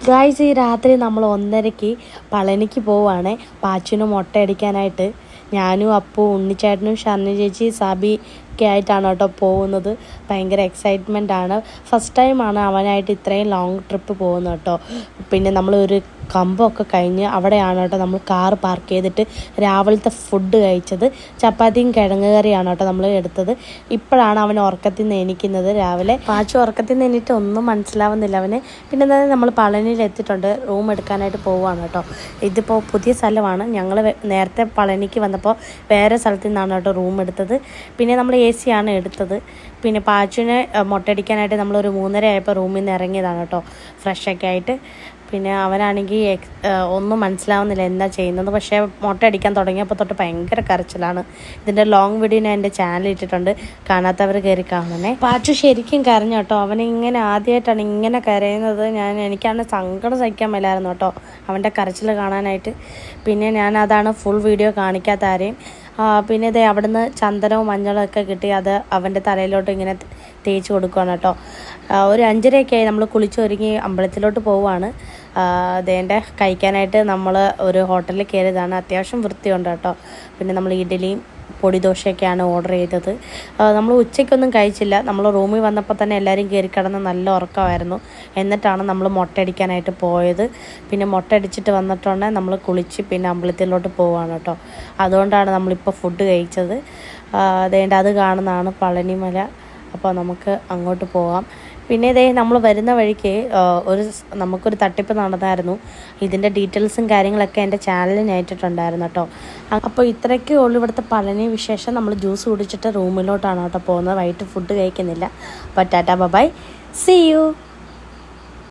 Guys, ഈ രാത്രി നമ്മൾ 1:30 പളനിക്ക് പോവുകയാണ് പാച്ചുവിന് മുട്ടയടിക്കാനായിട്ട്. ഞാനും അപ്പു, ഉണ്ണിച്ചേട്ടനും, ഷർണി ചേച്ചി, സാബി ഒക്കെ ആയിട്ടാണ് കേട്ടോ പോകുന്നത്. ഭയങ്കര എക്സൈറ്റ്മെൻ്റ് ആണ്. ഫസ്റ്റ് ടൈമാണ് അവനായിട്ട് ഇത്രയും ലോങ് ട്രിപ്പ് പോകുന്നത് കേട്ടോ. പിന്നെ നമ്മളൊരു കമ്പമൊക്കെ കഴിഞ്ഞ് അവിടെയാണ് കേട്ടോ നമ്മൾ കാർ പാർക്ക് ചെയ്തിട്ട് രാവിലത്തെ ഫുഡ് കഴിച്ചത്. ചപ്പാത്തിയും കിഴങ്ങ് കറിയാണ് കേട്ടോ നമ്മൾ എടുത്തത്. ഇപ്പോഴാണ് അവൻ ഉറക്കത്തിൽ നിന്ന് എണീക്കുന്നത്. രാവിലെ പാച്ചു ഉറക്കത്തിൽ നിന്ന് എണീറ്റ് ഒന്നും മനസ്സിലാവുന്നില്ല അവന്. പിന്നെ എന്തായാലും നമ്മൾ പളനിയിൽ എത്തിയിട്ടുണ്ട്. റൂം എടുക്കാനായിട്ട് പോവുകയാണ് കേട്ടോ. ഇതിപ്പോൾ പുതിയ സ്ഥലമാണ്. ഞങ്ങൾ നേരത്തെ പളനിക്ക് വന്നപ്പോൾ വേറെ സ്ഥലത്തു നിന്നാണ് കേട്ടോ റൂം എടുത്തത്. പിന്നെ നമ്മൾ AC ആണ് എടുത്തത്. പിന്നെ പാച്ചുവിനെ മുട്ടയടിക്കാനായിട്ട് നമ്മളൊരു 3:30 ആയപ്പോൾ റൂമിൽ നിന്ന് ഇറങ്ങിയതാണ് കേട്ടോ, ഫ്രഷൊക്കെ ആയിട്ട്. പിന്നെ അവനാണെങ്കിൽ ഒന്നും മനസ്സിലാവുന്നില്ല എന്താ ചെയ്യുന്നത്. പക്ഷേ മുട്ടയടിക്കാൻ തുടങ്ങിയപ്പോൾ തൊട്ട് ഭയങ്കര കരച്ചിലാണ്. ഇതിൻ്റെ ലോങ് വീഡിയോ ഞാൻ എൻ്റെ ചാനൽ ഇട്ടിട്ടുണ്ട്, കാണാത്തവർ കയറി കാണണേ. പാച്ചു ശരിക്കും കരഞ്ഞു കേട്ടോ. അവനിങ്ങനെ ആദ്യമായിട്ടാണ് ഇങ്ങനെ കരയുന്നത്. എനിക്കാണ് സങ്കടം സഹിക്കാൻ മേലായിരുന്നു കേട്ടോ അവൻ്റെ കരച്ചിൽ കാണാനായിട്ട്. പിന്നെ അതാണ് ഫുൾ വീഡിയോ കാണിക്കാത്ത ആരെയും. പിന്നെ ഇതേ അവിടുന്ന് ചന്ദനവും മഞ്ഞളും ഒക്കെ കിട്ടി അത് അവൻ്റെ തലയിലോട്ട് ഇങ്ങനെ തേച്ച് കൊടുക്കുകയാണ് കേട്ടോ. ഒരു 5:30 ആയി നമ്മൾ കുളിച്ചൊരുങ്ങി അമ്പലത്തിലോട്ട് പോവുകയാണ്. അതേൻ്റെ കഴിക്കാനായിട്ട് നമ്മൾ ഒരു ഹോട്ടലിൽ കയറിയതാണ്. അത്യാവശ്യം വൃത്തിയുണ്ട് കേട്ടോ. പിന്നെ നമ്മൾ ഇഡ്ഡലിയും പൊടിദോശയൊക്കെയാണ് ഓർഡർ ചെയ്തത്. നമ്മൾ ഉച്ചയ്ക്കൊന്നും കഴിച്ചില്ല. നമ്മൾ റൂമിൽ വന്നപ്പോൾ തന്നെ എല്ലാവരും കയറി കിടന്ന് നല്ല ഉറക്കമായിരുന്നു. എന്നിട്ടാണ് നമ്മൾ മുട്ടയടിക്കാനായിട്ട് പോയത്. പിന്നെ മുട്ടയടിച്ചിട്ട് വന്നിട്ടുണ്ടെങ്കിൽ നമ്മൾ കുളിച്ച് പിന്നെ അമ്പലത്തിലോട്ട് പോവുകയാണ് കേട്ടോ. അതുകൊണ്ടാണ് നമ്മളിപ്പോൾ ഫുഡ് കഴിച്ചത്. അത് കാണുന്നതാണ് പളനിമല. അപ്പോൾ നമുക്ക് അങ്ങോട്ട് പോകാം. പിന്നെ നമ്മൾ വരുന്ന വഴിക്ക് നമുക്കൊരു തട്ടിപ്പ് നടന്നായിരുന്നു. ഇതിൻ്റെ ഡീറ്റെയിൽസും കാര്യങ്ങളൊക്കെ എൻ്റെ ചാനലിൽ ഞാനിട്ടിട്ടുണ്ടായിരുന്നു കേട്ടോ. അപ്പോൾ ഇത്രയൊക്കെ ഉള്ളൂ ഇവിടുത്തെ പളനി വിശേഷം. നമ്മൾ ജ്യൂസ് കുടിച്ചിട്ട് റൂമിലോട്ടാണ് കേട്ടോ പോകുന്നത്. വൈകിട്ട് ഫുഡ് കഴിക്കുന്നില്ല. അപ്പോൾ ടാറ്റാ ബൈ, സീ യു.